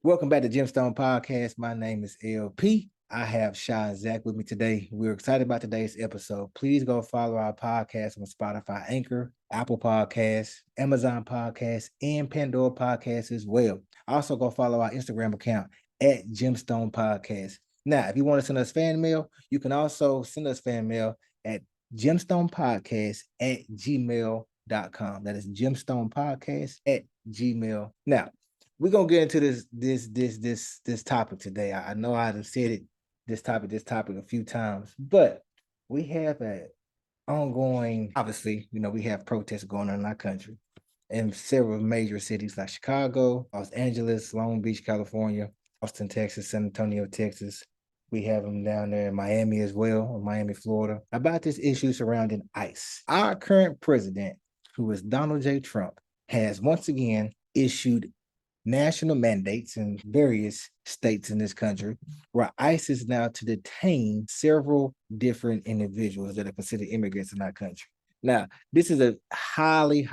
Welcome back to Gemstone Podcast. My name is LP. I have Shy and Zack with me today. We're excited about today's episode. Please go follow our podcast on Spotify, Anchor, Apple Podcasts, Amazon Podcasts, and Pandora Podcasts as well. Also, go follow our Instagram account at Gemstone Podcast. Now, if you want to send us fan mail, you can also send us fan mail at gemstonepodcast@gmail.com. That is gemstonepodcast@gmail. Now, we're gonna get into this topic today. I know I've said it this topic a few times, but we have an ongoing, obviously, we have protests going on in our country in several major cities like Chicago, Los Angeles, Long Beach, California, Austin, Texas, San Antonio, Texas. We have them down there in Miami as well, Miami, Florida, about this issue surrounding ICE. Our current president, who is Donald J. Trump, has once again issued national mandates in various states in this country where ICE is now to detain several different individuals that are considered immigrants in our country. Now, this is a highly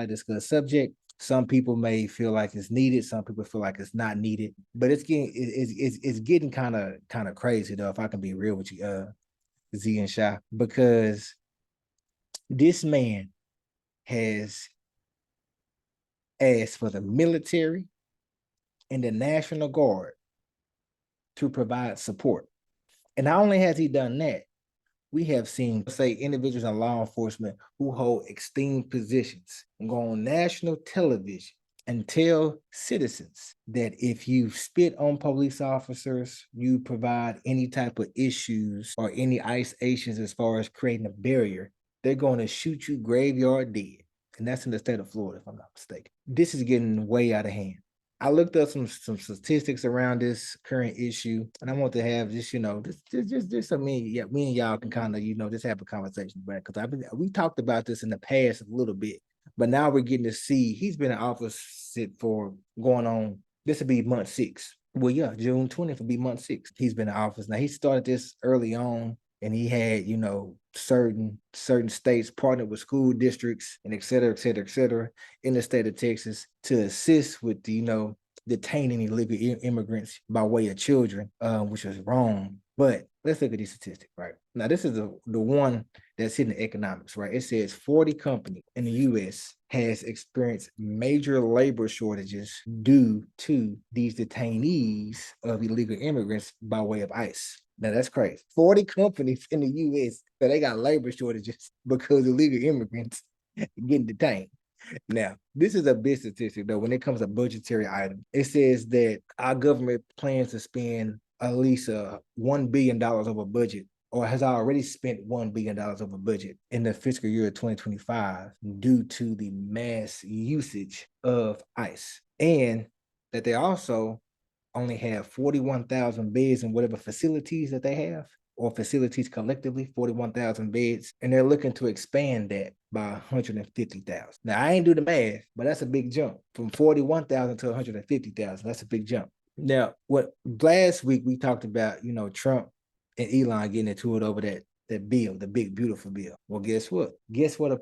discussed subject. Some people may feel like it's needed. Some people feel like it's not needed. But it's getting kind of crazy though, if I can be real with you, Z and Shy, because this man has asked for the military and the National Guard to provide support. And not only has he done that, we have seen, say, individuals in law enforcement who hold esteemed positions and go on national television and tell citizens that if you spit on police officers, you provide any type of issues or any ICE actions as far as creating a barrier, they're going to shoot you graveyard dead. And that's in the state of Florida, if I'm not mistaken. This is getting way out of hand. I looked up some statistics around this current issue, and I want to have just so me and y'all can kind of just have a conversation about it, because we talked about this in the past a little bit, but now we're getting to see he's been in office for going on. This will be month 6. Well, yeah, June 20th will be month 6. He's been in office. Now he started this early on, and he had certain states partnered with school districts and et cetera in the state of Texas to assist with detaining illegal immigrants by way of children, which is wrong. But let's look at these statistics, right? Now, this is the one that's hitting the economics, right? It says 40 companies in the U.S. has experienced major labor shortages due to these detainees of illegal immigrants by way of ICE. Now, that's crazy. 40 companies in the U.S. that they got labor shortages because illegal immigrants getting detained. Now, this is a big statistic, though, when it comes to budgetary items. It says that our government plans to spend at least $1 billion over budget, or has already spent $1 billion over budget in the fiscal year of 2025 due to the mass usage of ICE. And that they also only have 41,000 beds in whatever facilities that they have, or facilities collectively, 41,000 beds, and they're looking to expand that by 150,000. Now, I ain't do the math, but that's a big jump from 41,000 to 150,000. That's a big jump. Now, what last week we talked about, Trump and Elon getting into it over that bill, the big beautiful bill. Well, guess what? Guess what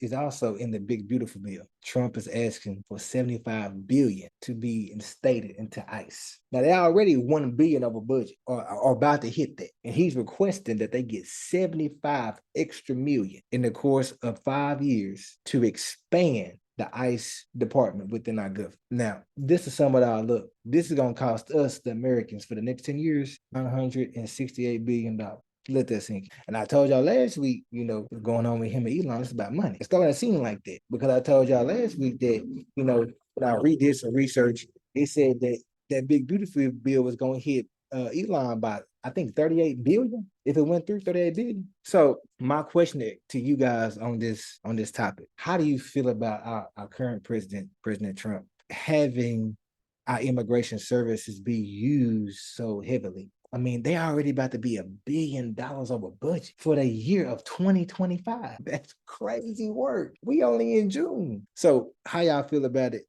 is also in the big beautiful bill? Trump is asking for $75 billion to be instated into ICE. Now, they already $1 billion over budget, or about to hit that, and he's requesting that they get 75 extra million in the course of 5 years to expand the ICE department within our government. Now, this is some of our look. This is going to cost us, the Americans, for the next 10 years, $168 billion. Let that sink. And I told y'all last week, what's going on with him and Elon, it's about money. It's starting to seem like that, because I told y'all last week that, when I redid some research, it said that that big beautiful bill was going to hit Elon by, I think, 38 billion. If it went through, 38 billion. So my question to you guys on this topic: how do you feel about our current president, President Trump, having our immigration services be used so heavily? I mean, they already about to be $1 billion over budget for the year of 2025. That's crazy work. We only in June. So how y'all feel about it?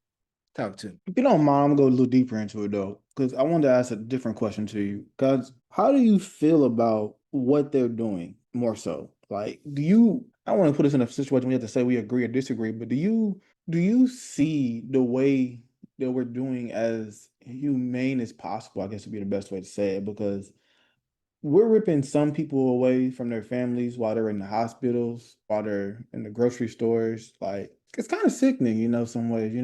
Talk to me. If you don't mind, I'm gonna go a little deeper into it though, because I wanted to ask a different question to you. Because how do you feel about what they're doing more so? Like, I don't want to put us in a situation we have to say we agree or disagree, but do you see the way that we're doing as humane as possible, I guess would be the best way to say it, because we're ripping some people away from their families while they're in the hospitals, while they're in the grocery stores. Like, it's kind of sickening, some ways,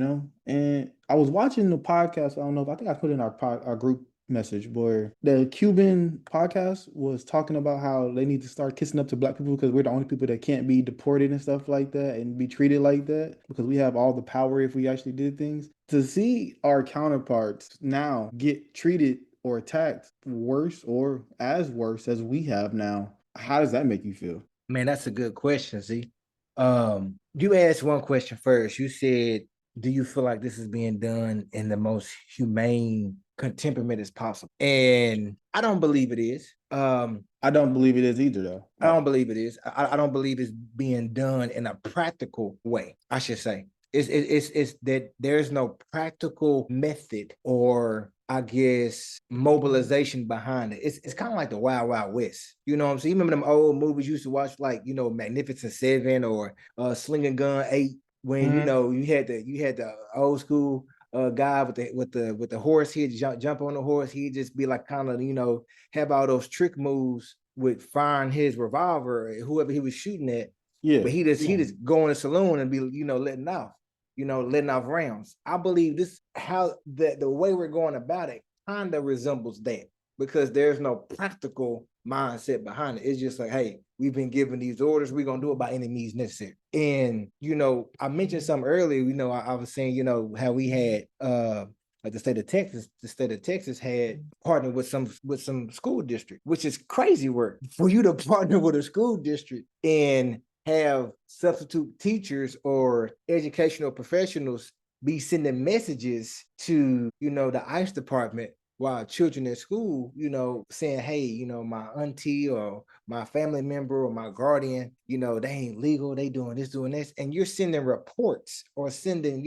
And I was watching the podcast. I don't know if I think I put in our group message where the Cuban podcast was talking about how they need to start kissing up to black people because we're the only people that can't be deported and stuff like that and be treated like that because we have all the power if we actually did things. To see our counterparts now get treated or attacked worse or as worse as we have now, how does that make you feel? Man, that's a good question. See, you asked one question first. You said, "Do you feel like this is being done in the most humane, contemporary as possible?" And I don't believe it is. I don't believe it is either, though. I don't believe it is. I don't believe it's being done in a practical way, I should say. It's that there's no practical method or I guess mobilization behind it. It's kind of like the Wild Wild West. You know what I'm saying? You remember them old movies you used to watch, like Magnificent Seven or Slinging Gun 8, when you had the old school guy with the horse. He'd jump on the horse. He'd just be like kind of have all those trick moves with firing his revolver at whoever he was shooting at. Yeah. But he just go in the saloon and be letting off rounds. I believe this how the way we're going about it kind of resembles that because there's no practical mindset behind it. It's just like, hey, we've been given these orders, we're gonna do it by any means necessary. And I mentioned something earlier. I was saying, how we had like the state of Texas had partnered with some school district, which is crazy work for you to partner with a school district and have substitute teachers or educational professionals be sending messages to the ICE department while children at school, saying, hey, my auntie or my family member or my guardian, they ain't legal, they doing this, and you're sending reports or sending,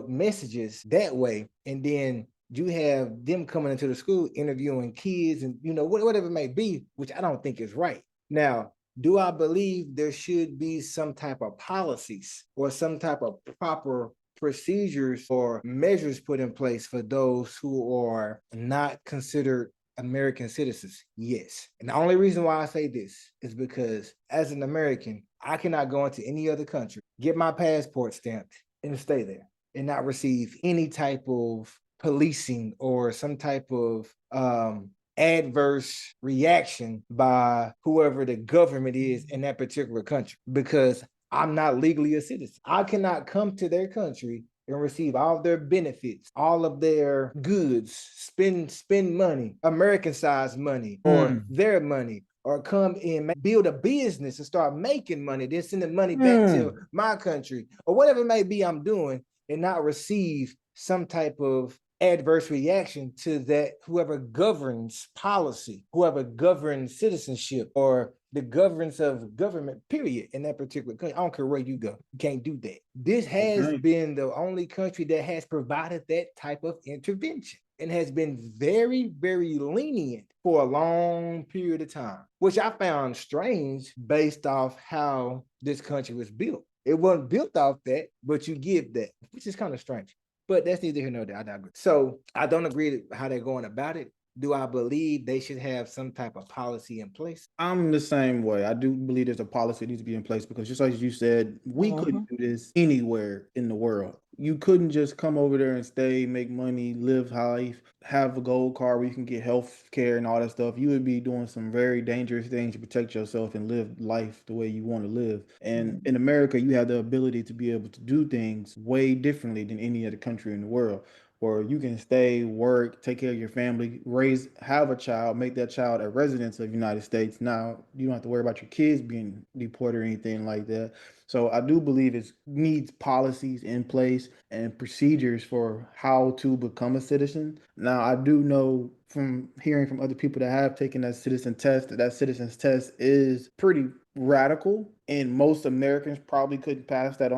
messages that way, and then you have them coming into the school interviewing kids and whatever it may be, which I don't think is right. Now, do I believe there should be some type of policies or some type of proper procedures or measures put in place for those who are not considered American citizens? Yes. And the only reason why I say this is because as an American, I cannot go into any other country, get my passport stamped, and stay there and not receive any type of policing or some type of adverse reaction by whoever the government is in that particular country because I'm not legally a citizen. I cannot come to their country and receive all of their benefits, all of their goods, spend money, American-sized money, or their money, or come and build a business and start making money, then send the money back to my country, or whatever it may be I'm doing, and not receive some type of adverse reaction to that whoever governs policy, whoever governs citizenship, or the governance of government, period, in that particular country. I don't care where you go. You can't do that. This has been the only country that has provided that type of intervention and has been very, very lenient for a long period of time, which I found strange based off how this country was built. It wasn't built off that, but you give that, which is kind of strange. But that's neither here nor there. I digress. So I don't agree with how they're going about it. Do I believe they should have some type of policy in place? I'm the same way. I do believe there's a policy that needs to be in place because just like you said, we couldn't do this anywhere in the world. You couldn't just come over there and stay, make money, live life, have a gold card where you can get health care and all that stuff. You would be doing some very dangerous things to protect yourself and live life the way you want to live. And in America, you have the ability to be able to do things way differently than any other country in the world, or you can stay, work, take care of your family, have a child, make that child a resident of the United States. Now, you don't have to worry about your kids being deported or anything like that. So I do believe it needs policies in place and procedures for how to become a citizen. Now, I do know from hearing from other people that have taken that citizen test that citizen's test is pretty radical, and most Americans probably couldn't pass that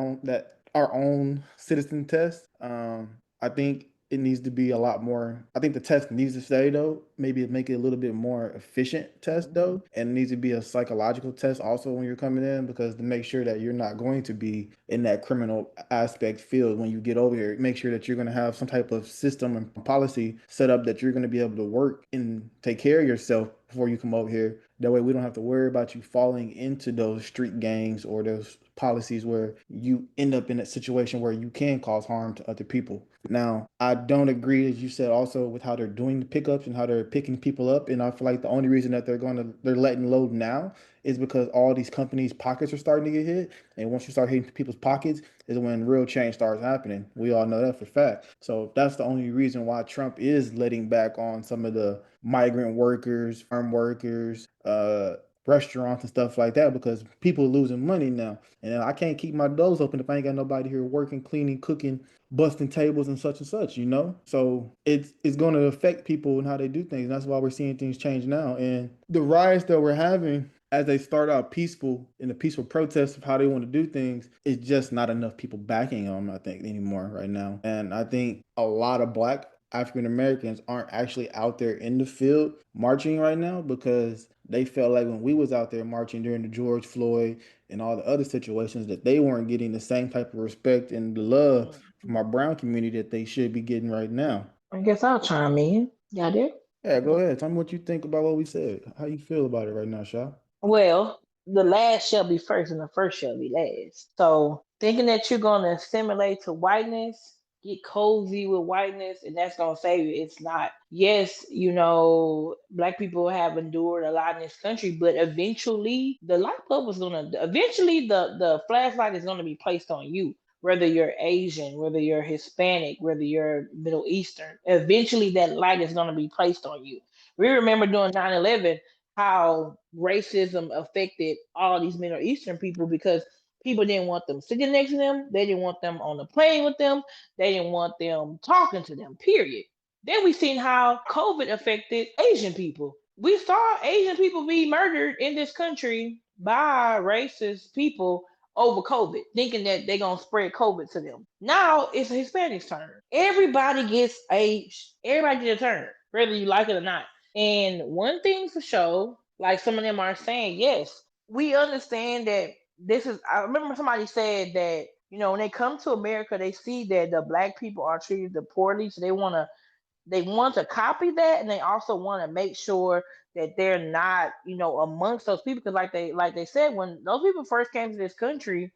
our own citizen test. I think it needs to be a lot more. I think the test needs to stay though. Maybe make it a little bit more efficient test though, and it needs to be a psychological test also when you're coming in, because to make sure that you're not going to be in that criminal aspect field when you get over here. Make sure that you're going to have some type of system and policy set up that you're going to be able to work and take care of yourself before you come over here. That way we don't have to worry about you falling into those street gangs or those policies where you end up in a situation where you can cause harm to other people. Now, I don't agree, as you said, also with how they're doing the pickups and how they're picking people up. And I feel like the only reason that they're letting load now is because all these companies' pockets are starting to get hit. And once you start hitting people's pockets, is when real change starts happening. We all know that for a fact. So that's the only reason why Trump is letting back on some of the migrant workers, farm workers, restaurants and stuff like that, because people are losing money now. And I can't keep my doors open if I ain't got nobody here working, cleaning, cooking, busting tables and such, you know? So it's going to affect people and how they do things. And that's why we're seeing things change now. And the riots that we're having, as they start out peaceful in a peaceful protest of how they want to do things, it's just not enough people backing them, I think, anymore right now. And I think a lot of Black African Americans aren't actually out there in the field marching right now because they felt like when we was out there marching during the George Floyd and all the other situations, that they weren't getting the same type of respect and the love from our brown community that they should be getting right now. I guess I'll chime in. Y'all there? Yeah, go ahead. Tell me what you think about what we said. How you feel about it right now, Shaw? Well, the last shall be first and the first shall be last. So thinking that you're gonna assimilate to whiteness, get cozy with whiteness, and that's gonna save you. It's not. Yes, black people have endured a lot in this country, but eventually the light bulb is gonna eventually the flashlight is gonna be placed on you. Whether you're Asian, whether you're Hispanic, whether you're Middle Eastern, eventually that light is gonna be placed on you. We remember during 9/11 how racism affected all these Middle Eastern people because people didn't want them sitting next to them. They didn't want them on the plane with them. They didn't want them talking to them, period. Then we seen how COVID affected Asian people. We saw Asian people be murdered in this country by racist people over COVID, thinking that they're gonna spread COVID to them. Now it's a Hispanics' turn. Everybody gets a turn, whether you like it or not. And one thing for sure, like some of them are saying, yes, we understand that this is. I remember somebody said that when they come to America, they see that the black people are treated poorly, so they want to copy that, and they also want to make sure that they're not amongst those people because like they said when those people first came to this country,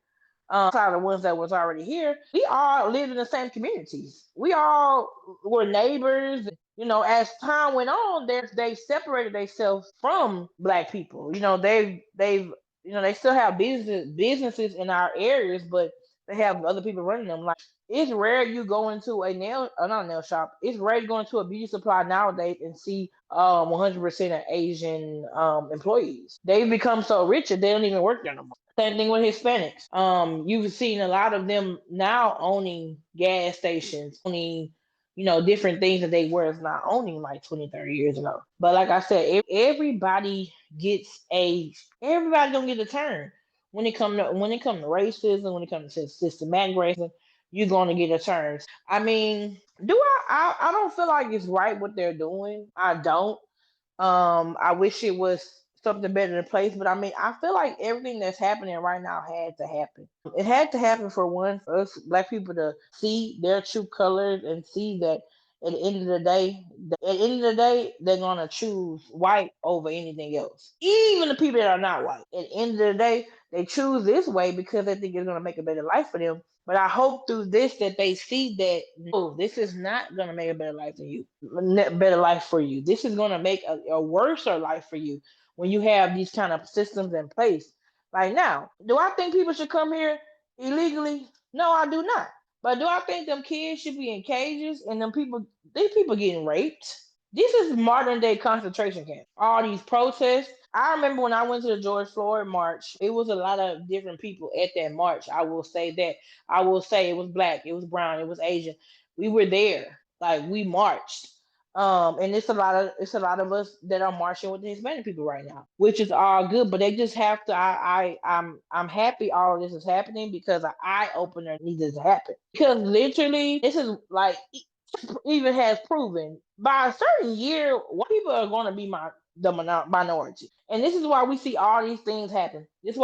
outside of the ones that was already here, we all lived in the same communities. We all were neighbors, and as time went on, they separated themselves from black people. They still have businesses in our areas, but they have other people running them. Like it's rare you go into not a nail shop. It's rare to go into a beauty supply nowadays and see 100% of Asian employees. They've become so rich that they don't even work there no more. Same thing with Hispanics. You've seen a lot of them now owning gas stations, owning, different things that they were not owning like 20, 30 years ago. But like I said, everybody don't get a turn when it comes to racism, when it comes to systematic racism, you're gonna get a turn. I mean, I don't feel like it's right what they're doing. I don't. I wish it was something better in place, but I mean, I feel like everything that's happening right now had to happen. It had to happen for one, for us black people to see their true colors and see that at the end of the day, they're gonna choose white over anything else. Even the people that are not white. At the end of the day, they choose this way because they think it's gonna make a better life for them. But I hope through this that they see that no, this is not gonna make a better life for you. Better life for you. This is gonna make a worse life for you when you have these kind of systems in place. Like now, do I think people should come here illegally? No, I do not. But do I think them kids should be in cages and these people getting raped? This is modern day concentration camp. All these protests. I remember when I went to the George Floyd march, it was a lot of different people at that march. I will say that. I will say it was black, it was brown, it was Asian. We were there. Like we marched. And it's a lot of us that are marching with the Hispanic people right now, which is all good. But they just have to. I'm happy all of this is happening because an eye opener needed to happen. Because literally, this is like even has proven by a certain year, white people are going to be the minority, and this is why we see all these things happen. This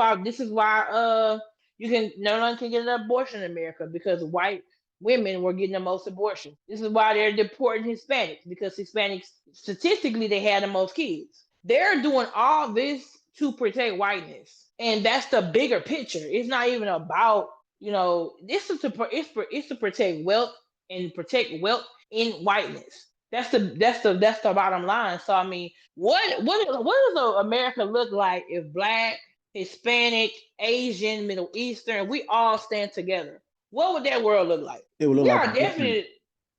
is why you can no one can get an abortion in America because white women were getting the most abortion. This is why they're deporting Hispanics because Hispanics statistically they had the most kids. They're doing all this to protect whiteness, and that's the bigger picture. It's not even about this is it's to protect wealth and protect wealth in whiteness. That's the bottom line. So I mean, what does America look like if black, Hispanic, Asian, Middle Eastern, we all stand together? What would that world look like? It would look We like are definitely,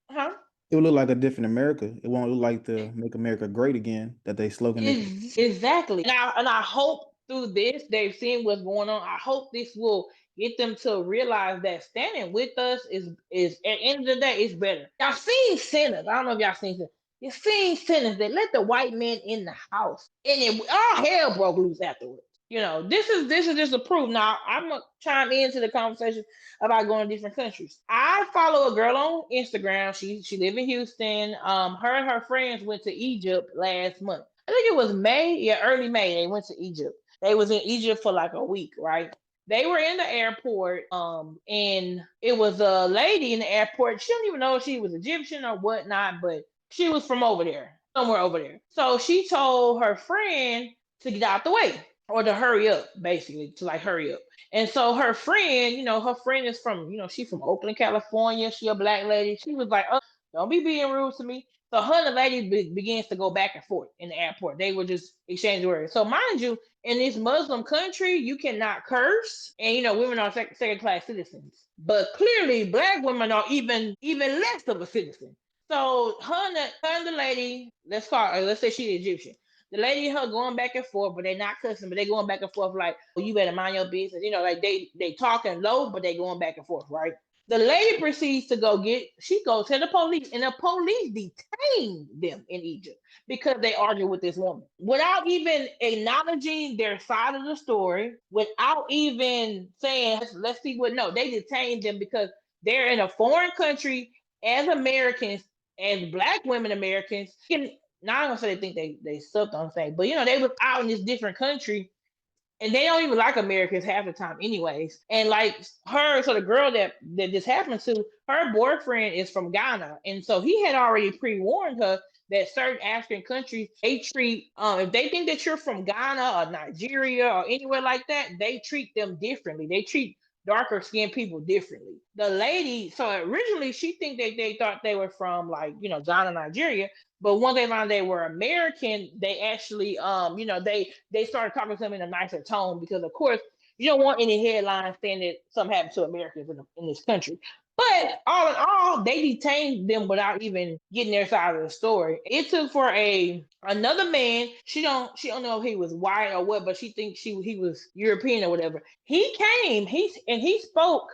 huh? it would look like a different America. It won't look like the "Make America Great Again" that they slogan. Exactly. And I hope through this they've seen what's going on. I hope this will get them to realize that standing with us is at the end of the day it's better. Y'all seen sinners. I don't know if y'all seen sinners. You've seen sinners that let the white man in the house, and it all hell broke loose afterwards. This is just a proof. Now I'm gonna chime into the conversation about going to different countries. I follow a girl on Instagram. She live in Houston. Her and her friends went to Egypt last month. I think it was May, yeah, early May. They went to Egypt. They was in Egypt for like a week, right? They were in the airport, and it was a lady in the airport. She don't even know if she was Egyptian or whatnot, but she was from over there, somewhere over there. So she told her friend to get out the way or to hurry up, basically, to like hurry up. And so her friend, her friend is from, she's from Oakland, California. She a black lady. She was like, "Oh, don't be being rude to me." So her and the lady begins to go back and forth in the airport. They were just exchanging words. So mind you, in this Muslim country, you cannot curse, and women are second class citizens. But clearly, black women are even less of a citizen. So her and the lady, let's say she's Egyptian. The lady and her going back and forth, but they're not cussing, but they going back and forth like, "Oh, you better mind your business." Like they talking low, but they going back and forth, right? The lady proceeds to she goes to the police, and the police detain them in Egypt because they argue with this woman without even acknowledging their side of the story, without even saying, let's see what, no, they detained them because they're in a foreign country as Americans, as black women Americans. Now I'm gonna say they think they sucked on things, but they was out in this different country and they don't even like Americans half the time, anyways. And like so the girl that this happened to, her boyfriend is from Ghana, and so he had already pre-warned her that certain African countries they treat if they think that you're from Ghana or Nigeria or anywhere like that, they treat them differently. They treat darker skinned people differently. The lady, so originally she think that they thought they were from like Ghana, Nigeria, but once they learned they were American, they actually, they started talking to them in a nicer tone because, of course, you don't want any headlines saying that something happened to Americans in this country. But all in all, they detained them without even getting their side of the story. It took for another man. She don't know if he was white or what, but she thinks he was European or whatever. He came. He spoke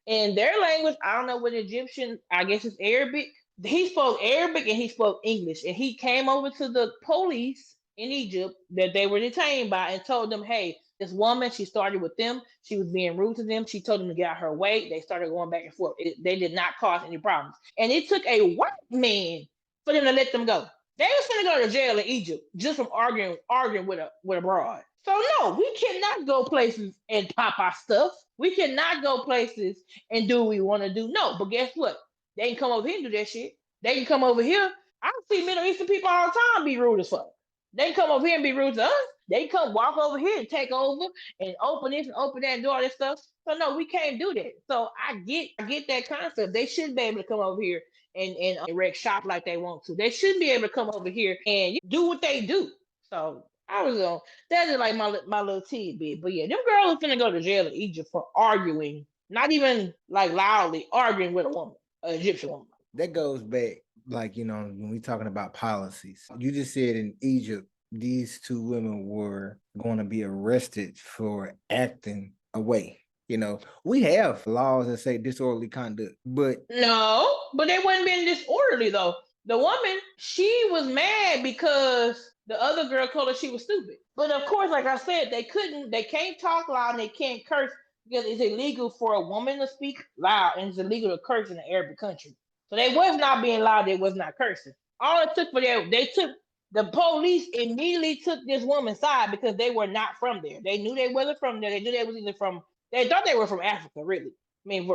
in their language. I don't know what Egyptian. I guess it's Arabic. He spoke Arabic and he spoke English, and he came over to the police in Egypt that they were detained by and told them, "Hey, this woman, she started with them. She was being rude to them. She told them to get out her way. They started going back and forth. They did not cause any problems, and it took a white man for them to let them go. They was going to go to jail in Egypt just from arguing with a broad. So no, we cannot go places and pop our stuff. We cannot go places and do what we want to do. No, but guess what? They can come over here and do that shit. They can come over here. I see Middle Eastern people all the time be rude as fuck. They can come over here and be rude to us. They come walk over here and take over and open this and open that and do all this stuff. So no, we can't do that. So I get that concept. They shouldn't be able to come over here and wreck shop like they want to. They shouldn't be able to come over here and do what they do. So I was on. That's just like my little tidbit. But yeah, them girls are finna go to jail in Egypt for arguing, not even like loudly arguing with a woman, an Egyptian woman. That goes back, like, when we talking about policies. You just said in Egypt, these two women were going to be arrested for acting away. We have laws that say disorderly conduct, but but they wouldn't been disorderly though. The woman, she was mad because the other girl told her she was stupid. But of course, like I said, they can't talk loud and they can't curse because it's illegal for a woman to speak loud and it's illegal to curse in an Arabic country. So they was not being loud, they was not cursing. All it took for them, the police immediately took this woman's side because they were not from there. They knew they wasn't from there. They knew they was either from, they thought they were from Africa, really. I mean,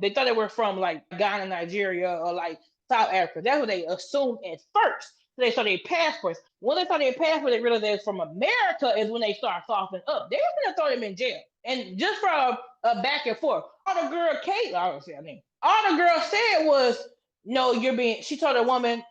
they thought they were from like Ghana, Nigeria, or like South Africa. That's what they assumed at first. So they saw their passports. When they saw their passport, they realized they was from America is when they started softening up. They were gonna throw them in jail. And just for a back and forth, all the girl Kate, I don't say her name. All the girl said was, "No, you're being." She told the woman,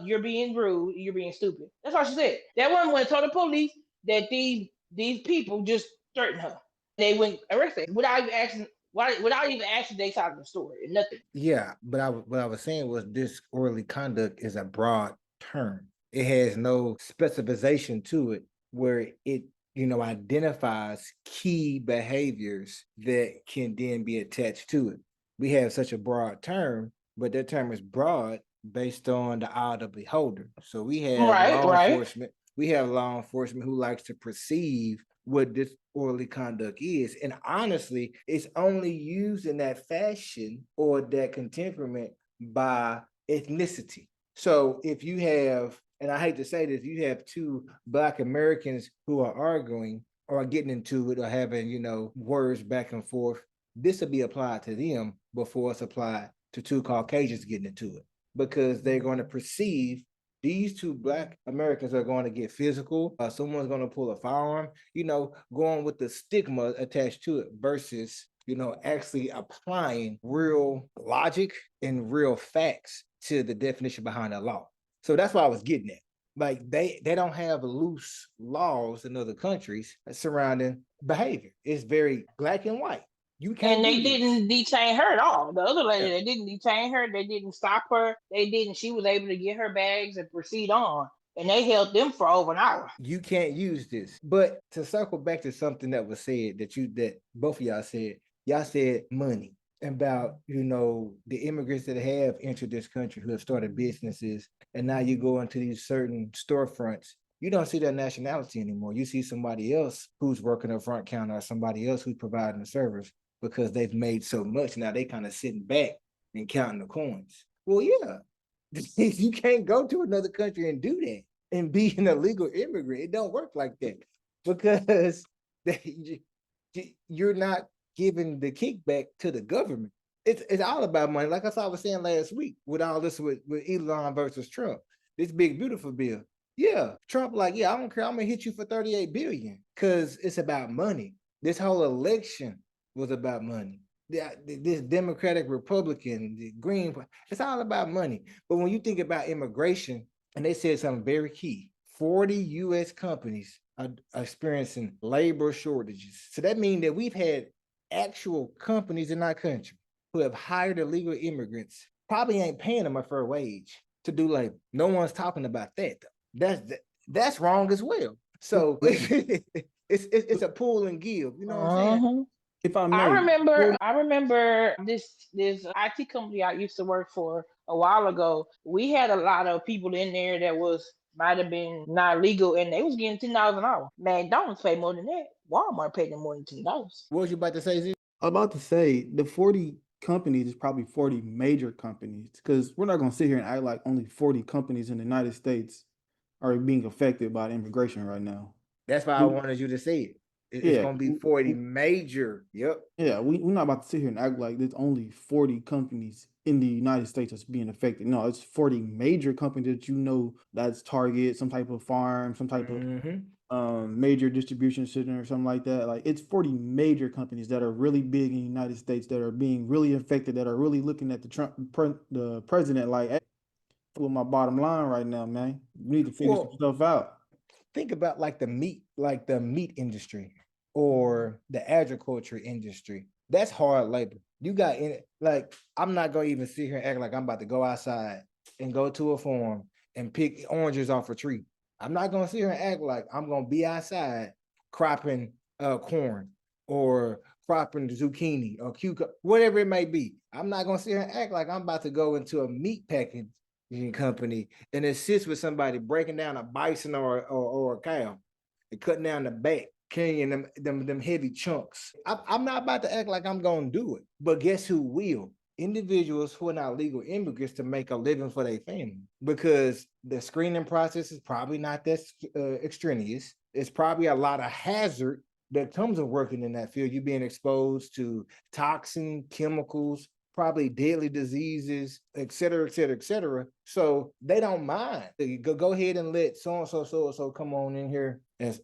"You're being rude. You're being stupid." That's all she said. That woman went and told the police that these people just threatened her. They went arrested without even asking. Without even asking their side of the story, nothing. Yeah, but what I was saying was disorderly conduct is a broad term. It has no specification to it where it, identifies key behaviors that can then be attached to it. We have such a broad term, but that term is broad based on the eye of the beholder. So we have enforcement. We have law enforcement who likes to perceive what disorderly conduct is. And honestly, it's only used in that fashion or that contemporary by ethnicity. So if you have, and I hate to say this, you have two Black Americans who are arguing or getting into it or having, words back and forth, this will be applied to them before it's applied to two Caucasians getting into it, because they're going to perceive these two Black Americans are going to get physical. Someone's going to pull a firearm, going with the stigma attached to it versus, actually applying real logic and real facts to the definition behind the law. So that's what I was getting at. Like they don't have loose laws in other countries surrounding behavior. It's very black and white. You can't. And they didn't detain her at all. The other lady, they didn't detain her. They didn't stop her. They didn't. She was able to get her bags and proceed on. And they held them for over an hour. You can't use this. But to circle back to something that was said that both of y'all said money about, the immigrants that have entered this country who have started businesses. And now you go into these certain storefronts, you don't see their nationality anymore. You see somebody else who's working a front counter or somebody else who's providing the service because they've made so much. Now they kind of sitting back and counting the coins. Well, yeah, you can't go to another country and do that and be an illegal immigrant. It don't work like that because you're not giving the kickback to the government. It's all about money. Like I was saying last week with all this with Elon versus Trump, this big beautiful bill. Yeah, Trump I don't care. I'm gonna hit you for 38 billion because it's about money. This whole election was about money. This Democratic, Republican, the Green, it's all about money. But when you think about immigration, and they said something very key, 40 U.S. companies are experiencing labor shortages. So that means that we've had actual companies in our country who have hired illegal immigrants, probably ain't paying them a fair wage to do labor. No one's talking about that though. That's wrong as well. So it's a pull and give. You know what I'm saying? If I may, I remember this IT company I used to work for a while ago. We had a lot of people in there that might have been not legal, and they was getting $10 an hour. McDonald's paid more than that. Walmart paid them more than $10. What was you about to say, Z? I'm about to say the 40 companies is probably 40 major companies, because we're not going to sit here and act like only 40 companies in the United States are being affected by immigration right now. That's why I wanted you to say it. It's going to be 40 major. Yep. Yeah, we're not about to sit here and act like there's only 40 companies in the United States that's being affected. No, it's 40 major companies that that's Target, some type of farm, some type of major distribution center or something like that. Like it's 40 major companies that are really big in the United States that are being really affected, that are really looking at the president like, hey, with my bottom line right now, man. You need to figure some stuff out. Think about the meat industry or the agriculture industry. That's hard labor. You got in it. I'm not gonna even sit here and act like I'm about to go outside and go to a farm and pick oranges off a tree. I'm not gonna sit here and act like I'm gonna be outside cropping corn or cropping zucchini or cucumber, whatever it may be. I'm not gonna sit here and act like I'm about to go into a meat packaging company and assist with somebody breaking down a bison or a cow and cutting down the back, carrying them heavy chunks. I'm not about to act like I'm gonna do it, but guess who will? individuals who are not legal immigrants to make a living for their family, because the screening process is probably not that extraneous. It's probably a lot of hazard that comes with working in that field. You're being exposed to toxin, chemicals, probably deadly diseases, et cetera, et cetera, et cetera. So they don't mind. Go ahead and let so-and-so come on in here and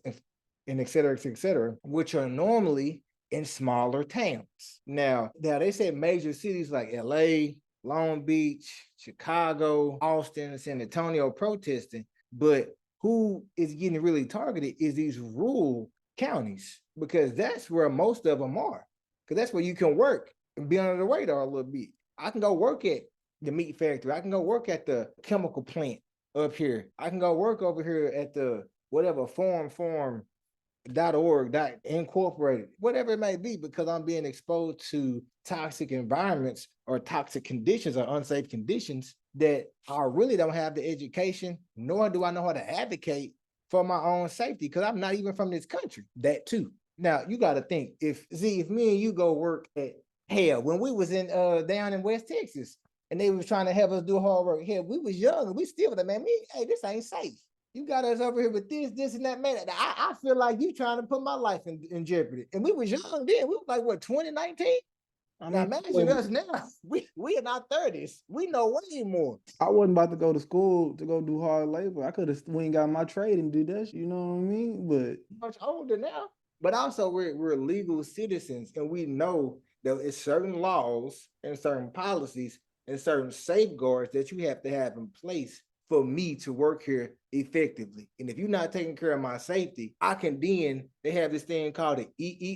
et cetera, which are normally in smaller towns. Now they say major cities like LA, Long Beach, Chicago, Austin, San Antonio protesting, but who is getting really targeted is these rural counties, because that's where most of them are, because that's where you can work and be under the radar a little bit. I can go work at the meat factory. I can go work at the chemical plant up here. I can go work over here at the whatever farm .org, .incorporated, whatever it may be, because I'm being exposed to toxic environments or toxic conditions or unsafe conditions that I really don't have the education, nor do I know how to advocate for my own safety, because I'm not even from this country. That too. Now you got to think, if me and you go work at, hell, when we was in down in West Texas and they was trying to have us do hard work, hell, we was young and we still would, man, hey, this ain't safe. You got us over here with this, and that, man. I feel like you trying to put my life in jeopardy. And we was young then. We was like, what, 2019? Now imagine us now. We in our 30s. We know way more. I wasn't about to go to school to go do hard labor. I could have went and got my trade and do that. You know what I mean? But much older now. But also we're legal citizens, and we know that it's certain laws and certain policies and certain safeguards that you have to have in place for me to work here effectively. And if you're not taking care of my safety, I can then, they have this thing called the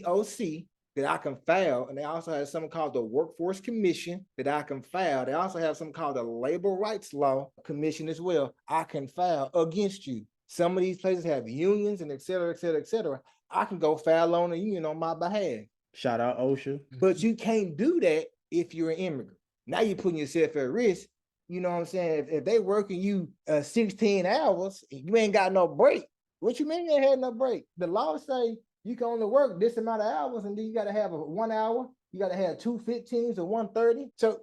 EEOC that I can file. And they also have something called the Workforce Commission that I can file. They also have something called the Labor Rights Law Commission as well. I can file against you. Some of these places have unions and et cetera, et cetera, et cetera. I can go file on a union on my behalf. Shout out OSHA. But you can't do that if you're an immigrant. Now you're putting yourself at risk. You know what I'm saying? If they working you 16 hours, you ain't got no break. What you mean you ain't had no break? The law say you can only work this amount of hours, and then you got to have a 1 hour. You got to have 2 15s or 130. So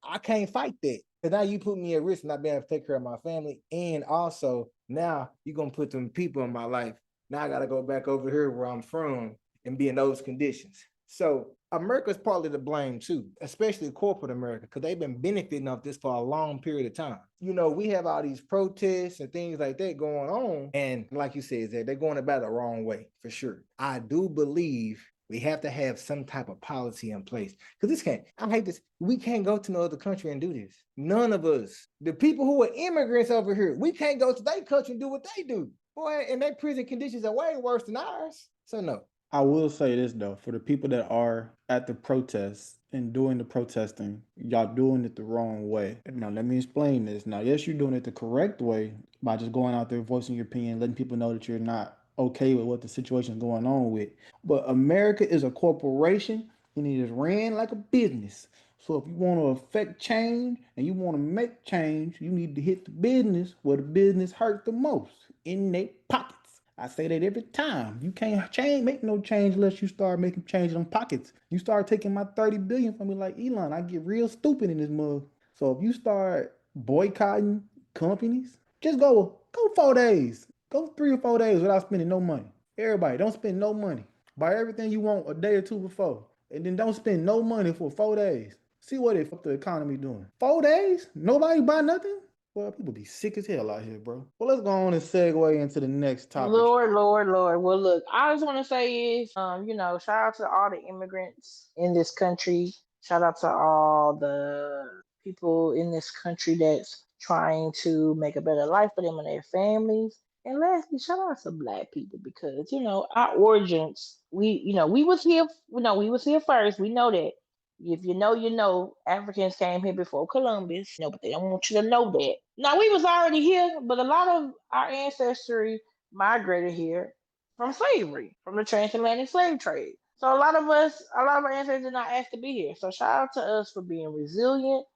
I can't fight that. Because now you put me at risk not being able to take care of my family. And also now you're going to put them people in my life. Now I got to go back over here where I'm from and be in those conditions. So America's partly to blame too, especially corporate America, because they've been benefiting off this for a long period of time. You know, we have all these protests and things like that going on. And like you said, Zach, they're going about it the wrong way, for sure. I do believe we have to have some type of policy in place. Because I hate this. We can't go to no other country and do this. None of us. The people who are immigrants over here, we can't go to their country and do what they do. Boy, and their prison conditions are way worse than ours. So no. I will say this though, for the people that are at the protests and doing the protesting, y'all doing it the wrong way. Now let me explain this. Now, yes, you're doing it the correct way by just going out there, voicing your opinion, letting people know that you're not okay with what the situation is going on with. But America is a corporation and it is ran like a business. So if you want to affect change and you want to make change, you need to hit the business where the business hurt the most, in their pockets. I say that every time. You can't make no change unless you start making change in them pockets. You start taking my 30 billion from me like Elon, I get real stupid in this mug. So if you start boycotting companies, just go 4 days. Go 3 or 4 days without spending no money. Everybody, don't spend no money. Buy everything you want a day or two before. And then don't spend no money for 4 days. See what the economy doing. 4 days? Nobody buy nothing? Well, people be sick as hell out here, bro. Well, let's go on and segue into the next topic. Lord. Well, look, I just want to say is, shout out to all the immigrants in this country. Shout out to all the people in this country that's trying to make a better life for them and their families. And lastly, shout out to Black people because our origins. We was here. We was here first. We know that. If Africans came here before Columbus, but they don't want you to know that. Now, we was already here, but a lot of our ancestry migrated here from slavery, from the transatlantic slave trade. So a lot of our ancestors did not ask to be here. So shout out to us for being resilient,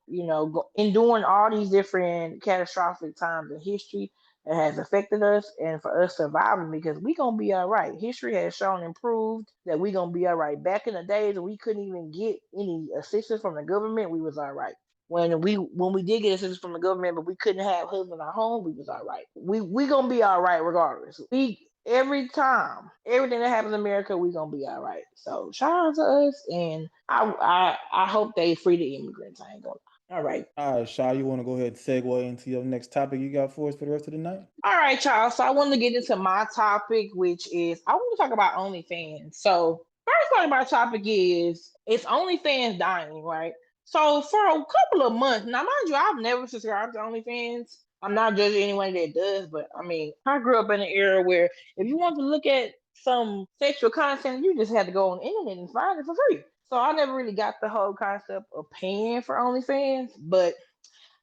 enduring all these different catastrophic times in history. it has affected us, and for us surviving, because we gonna be all right. History has shown and proved that we gonna be all right. Back in the days when we couldn't even get any assistance from the government, we was all right. When we did get assistance from the government, but we couldn't have husband in our home, we was all right. We gonna be all right regardless. We every time, everything that happens in America, we gonna be all right. So shout out to us, and I hope they free the immigrants. I ain't gonna. All right. All right, Shaw, you want to go ahead and segue into your next topic you got for us for the rest of the night? All right, y'all. So I wanted to get into my topic, which is I want to talk about OnlyFans. So first part of my topic is it's OnlyFans dying, right? So for a couple of months, now mind you, I've never subscribed to OnlyFans. I'm not judging anyone that does, but I mean, I grew up in an era where if you want to look at some sexual content, you just had to go on the internet and find it for free. So I never really got the whole concept of paying for OnlyFans, but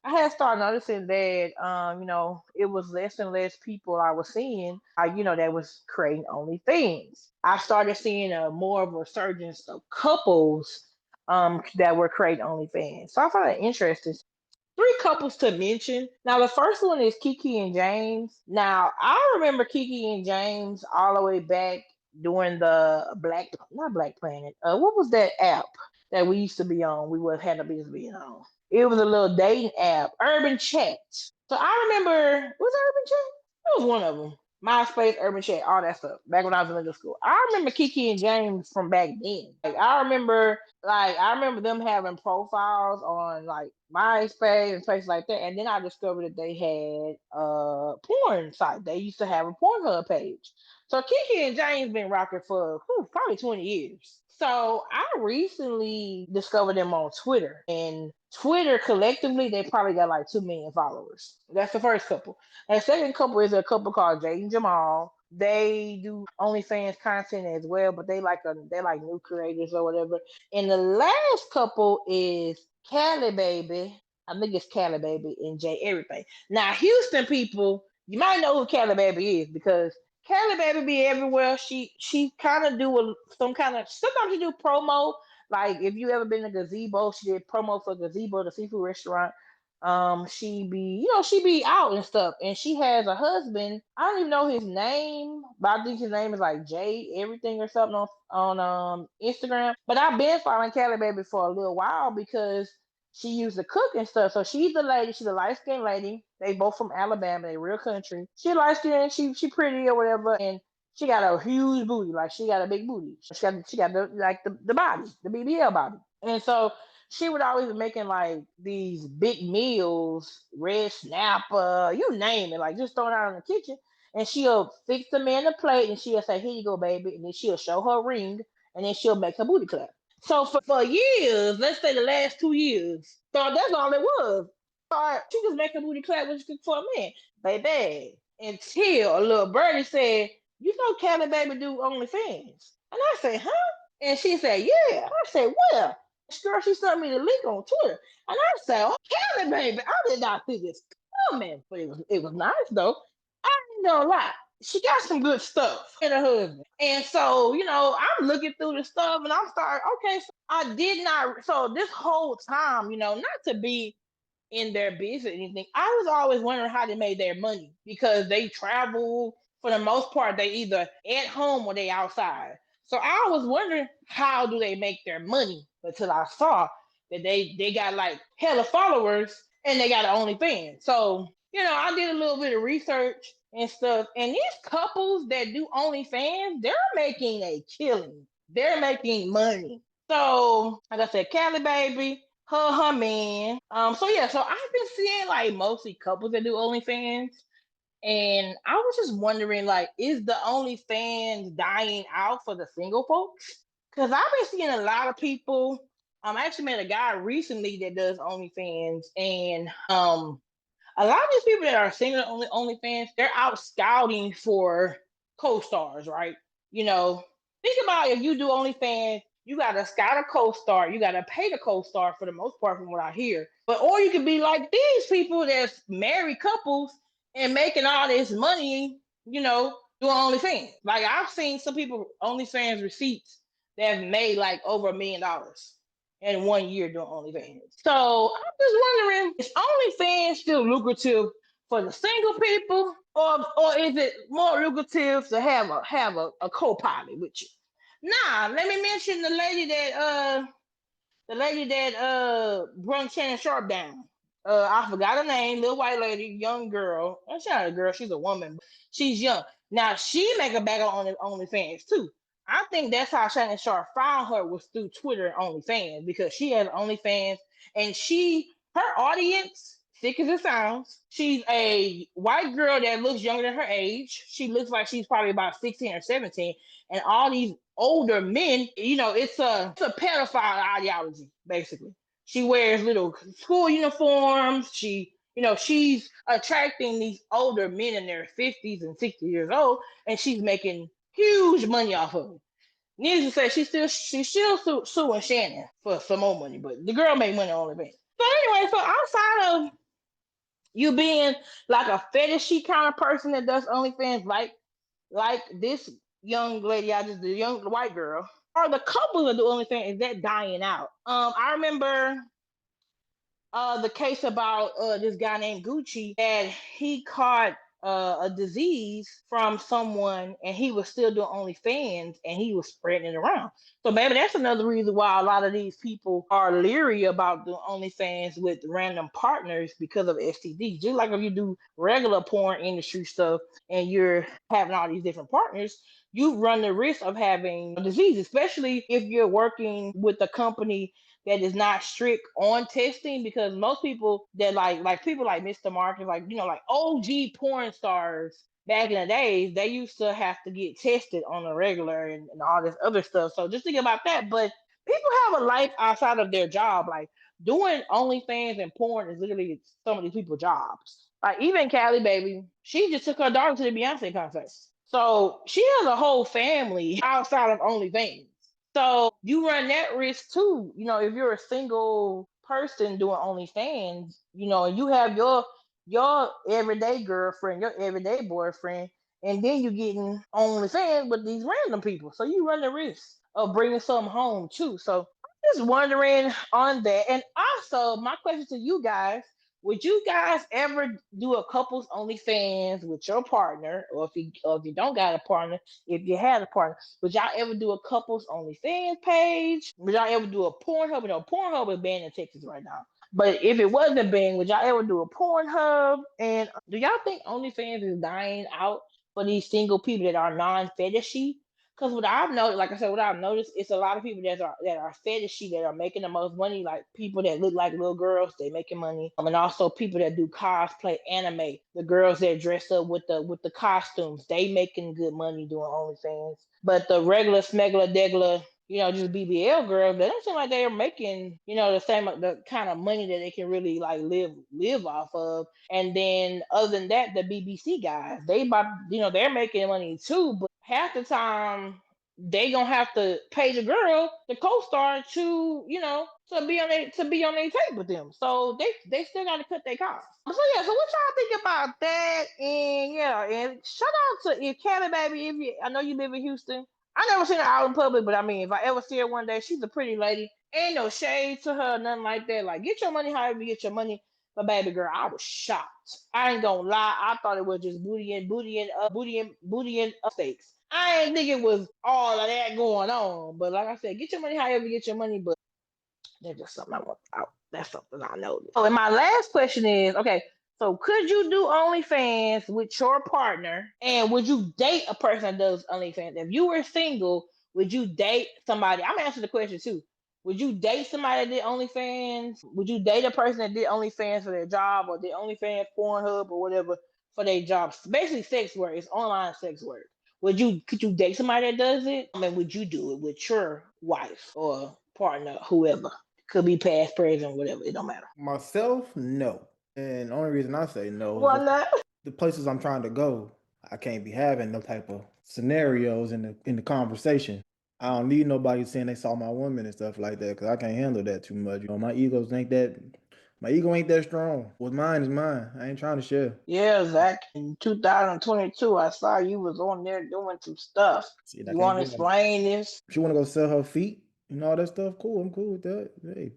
I had started noticing that, it was less and less people I was seeing, that was creating OnlyFans. I started seeing a more of a resurgence of couples that were creating OnlyFans. So I found it interesting. Three couples to mention. Now, the first one is Kiki and James. Now, I remember Kiki and James all the way back during the not Black Planet. What was that app that we used to be on? We would had a business being on. It was a little dating app, Urban Chat. So I remember, was it Urban Chat? It was one of them. MySpace, Urban Chat, all that stuff. Back when I was in middle school, I remember Kiki and James from back then. I remember them having profiles on like MySpace and places like that. And then I discovered that they had a porn site. They used to have a Pornhub page. So Kiki and James been rocking for probably 20 years. So I recently discovered them on Twitter, and Twitter collectively they probably got like 2 million followers. That's the first couple. And the second couple is a couple called Jay and Jamal. They do OnlyFans content as well, but they're like new creators or whatever. And the last couple is Cali Baby. I think it's Cali Baby and Jay Everything. Now Houston people, you might know who Cali Baby is because Cali Baby be everywhere. She kind of do sometimes she do promo. Like if you ever been to Gazebo, she did promo for Gazebo, the seafood restaurant. She be out and stuff, and she has a husband. I don't even know his name, but I think his name is like Jay Everything or something on Instagram. But I've been following Cali Baby for a little while because she used to cook and stuff. So she's the lady. She's a light skinned lady. They both from Alabama. They real country. She light skinned. She pretty or whatever, and she got a huge booty. Like she got a big booty. She got the body, the BBL body, and so she would always be making like these big meals, red snapper, you name it, like just throwing it out in the kitchen. And she'll fix them in a plate and she'll say, "Here you go, baby." And then she'll show her ring and then she'll make her booty clap. So for years, let's say the last 2 years, so that's all it was. She just make her booty clap when she for a man, baby. Until a little birdie said, "You know, Cali Baby do OnlyFans." And I said, "Huh?" And she said, "Yeah." I said, "Well." Girl, she sent me the link on Twitter, and I said, "Oh, Kelly, baby, I did not see this coming," but it was nice though. I ain't gonna lie, she got some good stuff in her husband, and so I'm looking through the stuff, and I'm starting. Okay, so I did not. So this whole time, not to be in their business or anything. I was always wondering how they made their money because they travel for the most part. They either at home or they outside. So I was wondering how do they make their money until I saw that they got like hella followers and they got an OnlyFans. So I did a little bit of research and stuff. And these couples that do OnlyFans, they're making a killing. They're making money. So like I said, Cali Baby, her man. So I've been seeing like mostly couples that do OnlyFans. And I was just wondering, like, is the OnlyFans dying out for the single folks? Because I've been seeing a lot of people. I actually met a guy recently that does OnlyFans, and a lot of these people that are single OnlyFans, they're out scouting for co-stars, right? Think about if you do OnlyFans, you gotta scout a co-star, you gotta pay the co-star for the most part, from what I hear. Or you could be like these people that's married couples and making all this money, doing OnlyFans. Like I've seen some people OnlyFans receipts that have made like over $1 million in 1 year doing OnlyFans. So I'm just wondering, is OnlyFans still lucrative for the single people, or is it more lucrative to have a co-pilot with you? Nah, let me mention the lady that brung Shannon Sharp down. I forgot her name, little white lady, young girl. She's not a girl, she's a woman. But she's young. Now she make a bag on OnlyFans too. I think that's how Shannon Sharp found her, was through Twitter and OnlyFans, because she has OnlyFans, and her audience, sick as it sounds, she's a white girl that looks younger than her age. She looks like she's probably about 16 or 17, and all these older men, it's a pedophile ideology, basically. She wears little school uniforms. She's attracting these older men in their 50s and 60 years old, and she's making huge money off of it. Needless to say, she's still suing Shannon for some more money, but the girl made money on the bank. So anyway, so outside of you being like a fetishy kind of person that does OnlyFans, like this young lady, the young white girl, are the couples that do OnlyFans, is that dying out? I remember the case about this guy named Gucci, that he caught a disease from someone, and he was still doing OnlyFans, and he was spreading it around. So maybe that's another reason why a lot of these people are leery about doing OnlyFans with random partners, because of STD. Just like if you do regular porn industry stuff and you're having all these different partners, you run the risk of having a disease, especially if you're working with a company that is not strict on testing, because most people that like people like Mr. Marcus, like OG porn stars back in the days, they used to have to get tested on a regular, and all this other stuff. So just think about that. But people have a life outside of their job. Like, doing OnlyFans and porn is literally some of these people's jobs. Like, even Callie Baby, she just took her daughter to the Beyonce concert. So she has a whole family outside of OnlyFans. So you run that risk too. If you're a single person doing OnlyFans, and you have your everyday girlfriend, your everyday boyfriend, and then you getting OnlyFans with these random people. So you run the risk of bringing something home too. So I'm just wondering on that. And also, my question to you guys: would you guys ever do a couples OnlyFans with your partner, or if you don't got a partner, if you had a partner, would y'all ever do a couples OnlyFans page? Would y'all ever do a Pornhub? Pornhub is banned in Texas right now. But if it wasn't banned, would y'all ever do a Pornhub? And do y'all think OnlyFans is dying out for these single people that are non-fetishy? Because what I've noticed, like I said, what I've noticed, it's a lot of people that are fetishy, that are making the most money. Like people that look like little girls, they making money. And also people that do cosplay, anime, the girls that dress up with the costumes, they making good money doing OnlyFans. But the regular smegular degular, just BBL girls, they don't seem like they're making, the kind of money that they can really like live off of. And then other than that, the BBC guys, they're making money too, but half the time they gonna have to pay the co-star to be on their tape with them. So they still gotta cut their costs. So yeah, so what y'all think about that? And yeah, and shout out to Canada, baby. I know you live in Houston. I never seen her out in public, but I mean, if I ever see her one day, she's a pretty lady. Ain't no shade to her, nothing like that. Like, get your money however you get your money. But baby girl, I was shocked. I ain't gonna lie. I thought it was just booty and steaks. I ain't think it was all of that going on. But like I said, get your money however you get your money. But that's just something I want out. That's something I know. Oh, and my last question is, okay, so could you do OnlyFans with your partner? And would you date a person that does OnlyFans? If you were single, would you date somebody? I'm answering the question too. Would you date somebody that did OnlyFans? Would you date a person that did OnlyFans for their job, or did OnlyFans, Pornhub, or whatever for their jobs? Basically, sex work. It's online sex work. Could you date somebody that does it? I mean, would you do it with your wife or partner, whoever? Could be past, present, whatever. It don't matter. Myself, no. And the only reason I say no Why is not? the places I'm trying to go, I can't be having no type of scenarios in the conversation. I don't need nobody saying they saw my woman and stuff like that, because I can't handle that too much. My ego ain't that strong. What's mine is mine. I ain't trying to share. Yeah, Zack. In 2022, I saw you was on there doing some stuff. See, I You can't want to do that. explain this? If she want to go sell her feet and all that stuff, cool. I'm cool with that. Hey,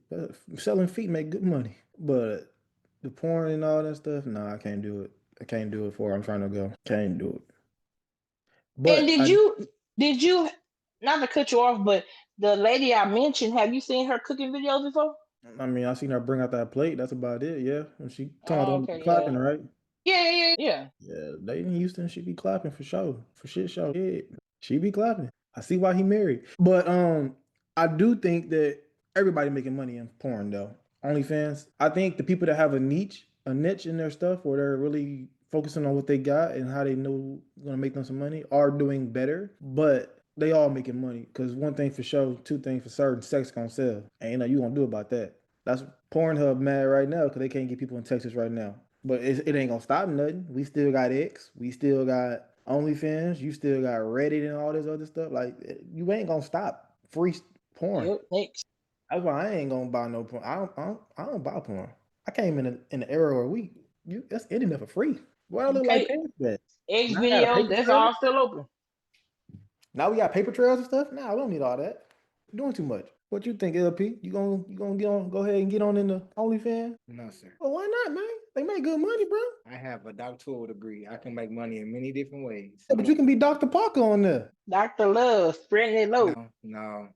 selling feet make good money. But the porn and all that stuff, nah, I can't do it. I can't do it for her. I'm trying to go. Can't do it. But and did you not to cut you off, but the lady I mentioned, have you seen her cooking videos before? I mean, I seen her bring out that plate. That's about it. Yeah, when she talking about clapping, yeah. right? Yeah. Yeah, they in Houston, she be clapping for sure, for shit show. Yeah, she be clapping. I see why he married. But I do think that everybody making money in porn though. OnlyFans. I think the people that have a niche in their stuff, where they're really focusing on what they got and how they know gonna make them some money, are doing better. But they all making money because one thing for sure, two things for certain, sex gonna sell. Ain't nothing you gonna do about that. That's Pornhub mad right now because they can't get people in Texas right now. But it ain't gonna stop nothing. We still got X. We still got OnlyFans. You still got Reddit and all this other stuff. Like you ain't gonna stop free porn. Yep, thanks. That's why I ain't gonna buy no porn. I don't buy porn. I came in the era where that's internet for free. What I look like paying for that? X videos, that's all still open. Now we got paper trails and stuff. Nah, we don't need all that. We're doing too much. What you think, LP? You gonna go ahead and get on in the OnlyFans? No, sir. Well, why not, man? They make good money, bro. I have a doctoral degree. I can make money in many different ways. Yeah, but you can be Dr. Parker on there. Dr. Love, spreading it low. I'd No.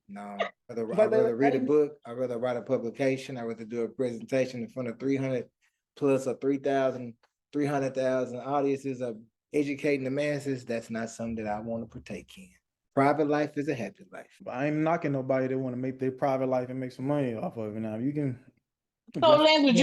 rather read a book. I'd rather write a publication. I'd rather do a presentation in front of 300 plus or 300,000 audiences of educating the masses. That's not something that I want to partake in. Private life is a happy life. But I ain't knocking nobody that want to make their private life and make some money off of it. Now you can. So, Lance,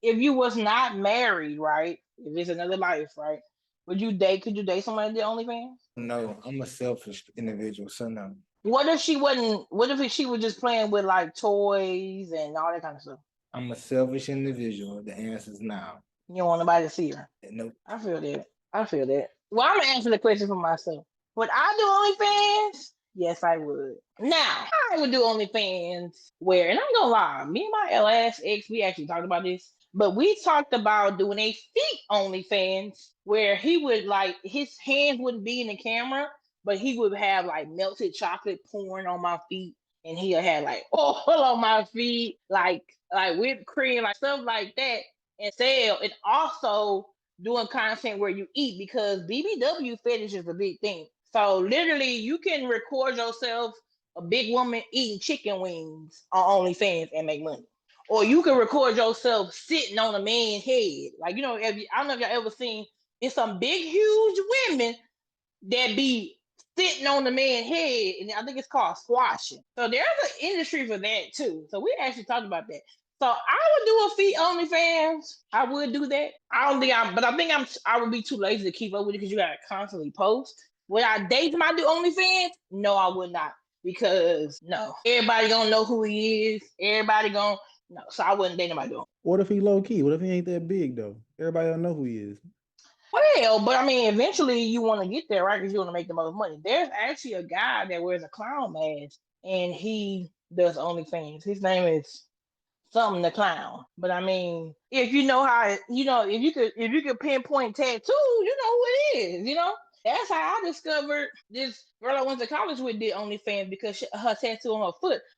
if you was not married, right? If it's another life, right? Could you date somebody that OnlyFans? No, I'm a selfish individual, so no. What if she wasn't? What if she was just playing with like toys and all that kind of stuff? I'm a selfish individual. The answer is no. You don't want nobody to see her. Nope. I feel that. Well, I'm gonna answer the question for myself. Would I do OnlyFans? Yes, I would. Now, I would do OnlyFans where, and I'm gonna lie, me and my last ex, we actually talked about this, but we talked about doing a feet OnlyFans where he would like, his hands wouldn't be in the camera, but he would have like melted chocolate pouring on my feet, and he'll have like oil on my feet, like whipped cream, like stuff like that, and sell. And also doing content where you eat, because BBW fetish is a big thing. So literally, you can record yourself, a big woman eating chicken wings on OnlyFans and make money. Or you can record yourself sitting on a man's head. Like, I don't know if y'all ever seen, it's some big, huge women that be sitting on the man's head, and I think it's called squashing. So there's an industry for that too. So we actually talked about that. So I would do a feet OnlyFans. I would do that. I would be too lazy to keep up with it because you gotta constantly post. Would I date him? I do OnlyFans? No, I would not, because no, everybody gonna know who he is. No, so I wouldn't date him. I do. What if he low key? What if he ain't that big though? Everybody don't know who he is. Well, but I mean, eventually you want to get there, right? Because you want to make the most money. There's actually a guy that wears a clown mask, and he does OnlyFans. His name is something the clown. But I mean, if you know how, if you could pinpoint tattoo, you know who it is. That's how I discovered this girl I went to college with did OnlyFans, because her tattoo on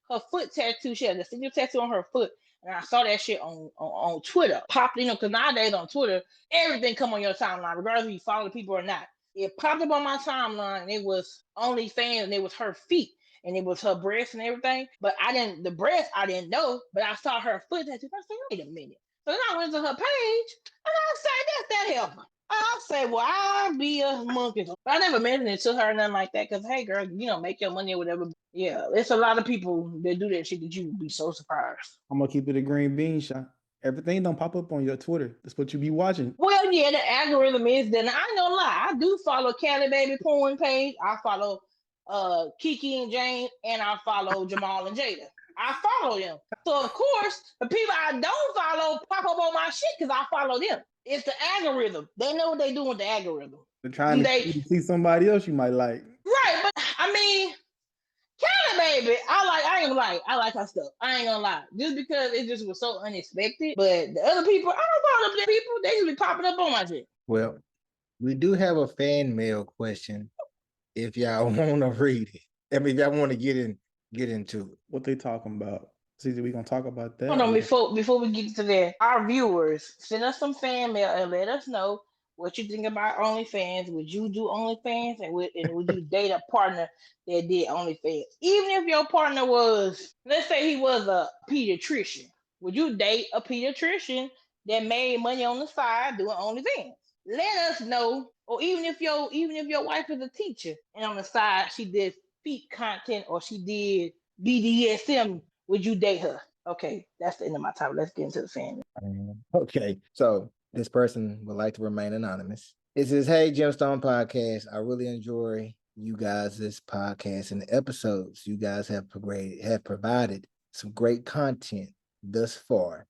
her foot tattoo, she had a single tattoo on her foot. And I saw that shit on Twitter. Popped, because nowadays on Twitter, everything come on your timeline, regardless if you follow the people or not. It popped up on my timeline, and it was OnlyFans, and it was her feet, and it was her breasts and everything. But the breast I didn't know, but I saw her foot tattoo. I said, wait a minute. So then I went to her page, and I said, that's that helper. I say, well, I'll be a monkey. I never mentioned it to her or nothing like that, because, hey, girl, make your money or whatever. Yeah, there's a lot of people that do that shit that you would be so surprised. I'm going to keep it a green bean shot. Everything don't pop up on your Twitter. That's what you be watching. Well, yeah, the algorithm is that. I ain't gonna lie. I do follow Cali Baby porn page. I follow Kiki and Jane, and I follow Jamal and Jada. I follow them. So, of course, the people I don't follow pop up on my shit because I follow them. It's the algorithm. They know what they do with the algorithm. They're trying to see somebody else you might like. Right, but I mean, Cali Baby, I like her stuff. I ain't gonna lie. Just because it just was so unexpected. But the other people, I don't follow them people. They just be popping up on my shit. Well, we do have a fan mail question if y'all want to read it. I mean, if y'all want to get into it. What they talking about? See, we gonna talk about that. Hold on, before we get to that, our viewers, send us some fan mail and let us know what you think about OnlyFans. Would you do OnlyFans, and would you date a partner that did OnlyFans? Even if your partner was, let's say he was a pediatrician, would you date a pediatrician that made money on the side doing OnlyFans? Let us know. Or even if your wife is a teacher and on the side she did feet content or she did BDSM, would you date her? Okay, that's the end of my topic. Let's get into the fan. Okay, so this person would like to remain anonymous. It says, "Hey, Gemstone Podcast. I really enjoy you guys this podcast and the episodes. You guys have provided some great content thus far,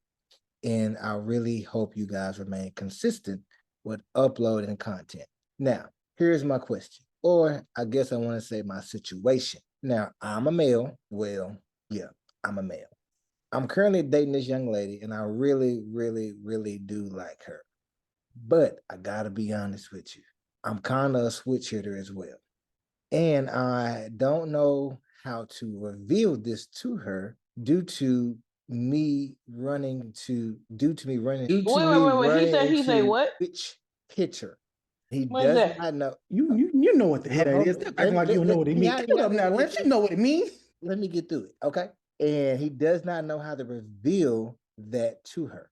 and I really hope you guys remain consistent with uploading content. Now, here's my question, or I guess I want to say my situation. Now, I'm a male. Well, yeah, I'm a male. I'm currently dating this young lady, and I really, really, really do like her. But I gotta be honest with you. I'm kind of a switch hitter as well. And I don't know how to reveal this to her due to me running to Wait. He said what? which pitcher. He What is does that? not know. You know what the hell it is. Stop acting like you don't know what it means. Hold up now, Lance. You know what it means. Let me get through it, okay? And he does not know how to reveal that to her.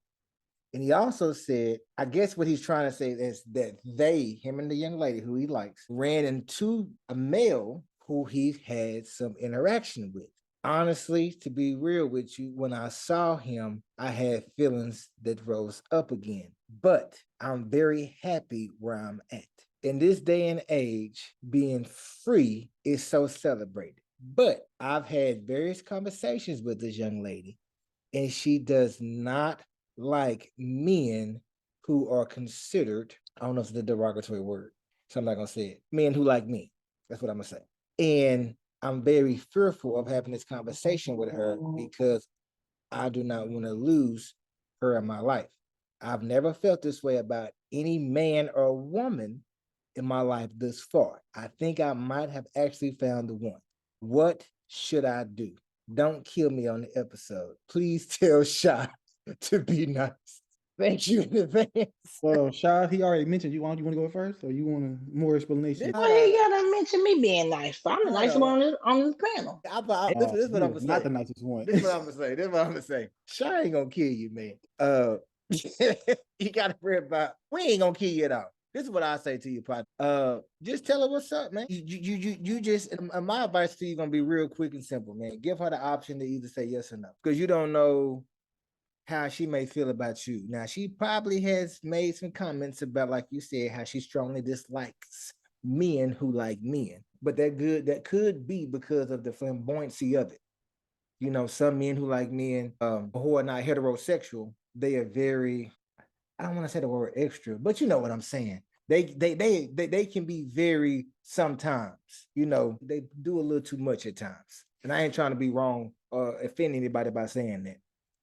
And he also said, I guess what he's trying to say is that him and the young lady who he likes, ran into a male who he had some interaction with. Honestly, to be real with you, when I saw him, I had feelings that rose up again. But I'm very happy where I'm at. In this day and age, being free is so celebrated. But I've had various conversations with this young lady, and she does not like men who are considered, I don't know if it's a derogatory word, so I'm not gonna say it. Men who like me. That's what I'm gonna say. And I'm very fearful of having this conversation with her because I do not want to lose her in my life. I've never felt this way about any man or woman in my life thus far. I think I might have actually found the one. What should I do? Don't kill me on the episode. Please tell Shy to be nice. Thank you in advance. Well, Shad, he already mentioned you. Want to go first, or you want more explanation? Well, he gotta mention me being nice. I'm the nicest one on this panel. This is what I'm gonna say. Not the nicest one. This is what I'm gonna say. Shy ain't gonna kill you, man. You gotta worry about. We ain't gonna kill you at all. This is what I say to you, partner. Just tell her what's up, man. You just. My advice to you gonna be real quick and simple, man. Give her the option to either say yes or no, because you don't know how she may feel about you. Now, she probably has made some comments about, like you said, how she strongly dislikes men who like men. But that could be because of the flamboyancy of it. You know, some men who like men who are not heterosexual, they are very, I don't want to say the word extra, but you know what I'm saying. They can be very sometimes, you know, they do a little too much at times. And I ain't trying to be wrong or offend anybody by saying that,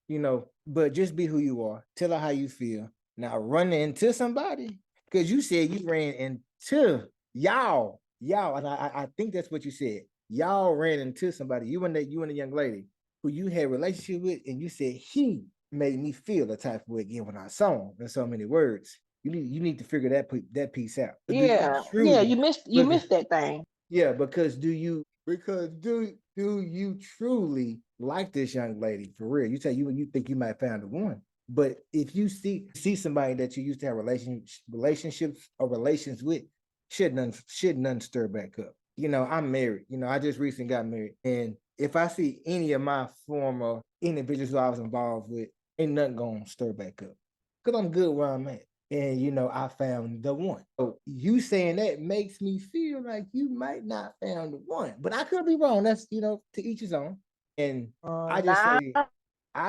you know, but just be who you are. Tell her how you feel. Now run into somebody, because you said you ran into y'all, and I think that's what you said. Y'all ran into somebody, you and the young lady who you had a relationship with, and you said he made me feel the type of way again when I saw him in so many words. You need to figure that piece out. Yeah, you missed that thing. Yeah, because do you truly like this young lady for real? You say you think you might find the one, but if you see somebody that you used to have relationships or relations with, should none stir back up. You know, I'm married. You know, I just recently got married, and if I see any of my former individuals who I was involved with, ain't nothing gonna stir back up, because I'm good where I'm at. And, you know, I found the one. So you saying that makes me feel like you might not found the one. But I could be wrong. That's, you know, to each his own. And I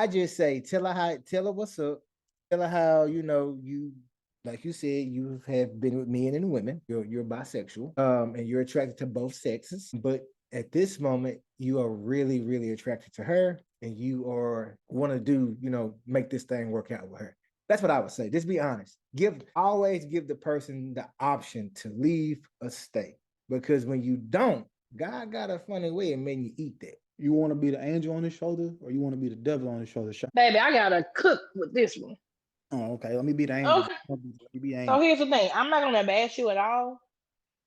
just say, tell her what's up. Tell her how, you know, you, like you said, you have been with men and women. You're bisexual. And you're attracted to both sexes. But at this moment, you are really, really attracted to her. And you want to do, you know, make this thing work out with her. That's what I would say. Just be honest. Always give the person the option to leave or stay. Because when you don't, God got a funny way of making you eat that. You want to be the angel on his shoulder, or you want to be the devil on his shoulder? Baby, I gotta cook with this one. Oh, okay. Let me be the angel. Okay. Let me be So angel. here's the thing. I'm not gonna bash you at all.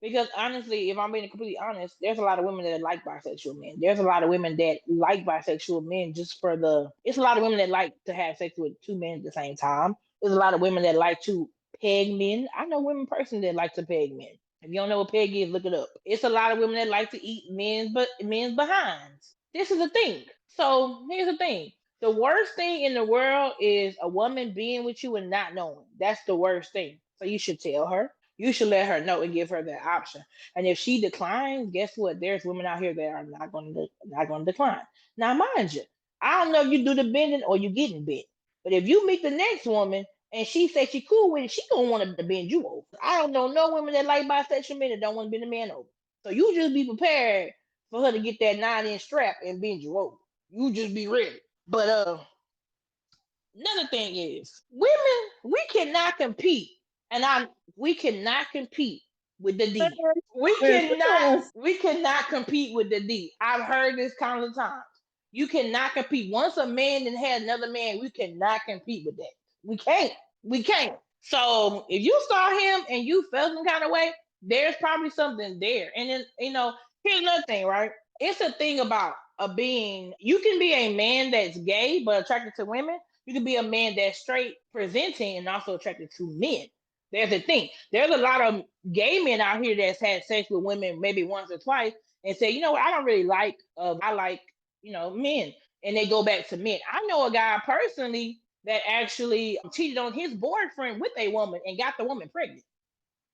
Because honestly, if I'm being completely honest, there's a lot of women that like bisexual men. There's a lot of women that like bisexual men just for the. It's a lot of women that like to have sex with two men at the same time. There's a lot of women that like to peg men. I know women personally that like to peg men. If you don't know what peg is, look it up. It's a lot of women that like to eat men's behinds. This is the thing. So here's the thing. The worst thing in the world is a woman being with you and not knowing. That's the worst thing. So you should tell her. You should let her know and give her that option. And if she declines, guess what? There's women out here that are not going to decline. Now, mind you, I don't know if you do the bending or you getting bent, but if you meet the next woman and she says she cool with it, she gonna want to bend you over. I don't know no women that like bisexual men that don't want to bend a man over. So you just be prepared for her to get that 9-inch strap and bend you over. You just be ready. But another thing is women, we cannot compete, and we cannot compete with the D. We cannot compete with the D. I've heard this countless times. You cannot compete. Once a man then had another man, we cannot compete with that. We can't. We can't. So if you saw him and you felt some kind of way, there's probably something there. And then here's another thing, right? It's a thing about a being. You can be a man that's gay but attracted to women. You can be a man that's straight presenting and also attracted to men. There's the thing. There's a lot of gay men out here that's had sex with women maybe once or twice and say, you know what, I don't really like, I like, men. And they go back to men. I know a guy personally that actually cheated on his boyfriend with a woman and got the woman pregnant.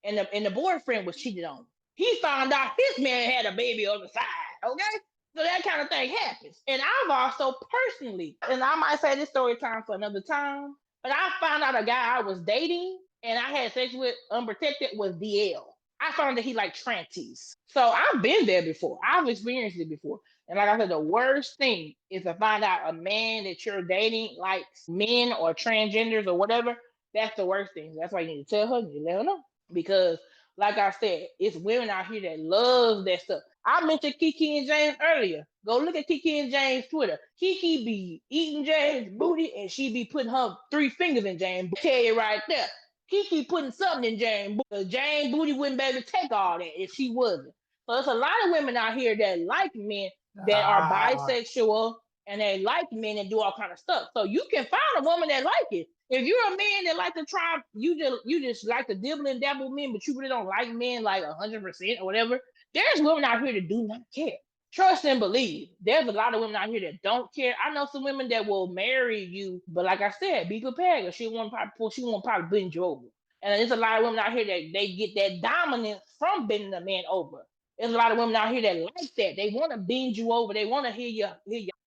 And the boyfriend was cheated on. He found out his man had a baby on the side. Okay? So that kind of thing happens. And I've also personally, and I might say this story time for another time, but I found out a guy I was dating and I had sex with unprotected was DL. I found that he liked transies. So I've been there before. I've experienced it before. And like I said, the worst thing is to find out a man that you're dating likes men or transgenders or whatever. That's the worst thing. That's why you need to tell her, you need to let her know. Because, like I said, it's women out here that love that stuff. I mentioned Kiki and James earlier. Go look at Kiki and James' Twitter. Kiki be eating James' booty and she be putting her 3 fingers in James' booty. Tell you right there. Kiki putting something in James' booty. James' booty wouldn't be able to take all that if she wasn't. So there's a lot of women out here that like men that are bisexual and they like men and do all kind of stuff. So you can find a woman that like it. If you're a man that like to try, you just like to dibble and dabble with men, but you really don't like men like 100% or whatever. There's women out here that do not care. Trust and believe. There's a lot of women out here that don't care. I know some women that will marry you, but like I said, be prepared. Cause she won't probably bend you over. And there's a lot of women out here that they get that dominance from bending a man over. There's a lot of women out here that like that. They want to bend you over. They want to hear you.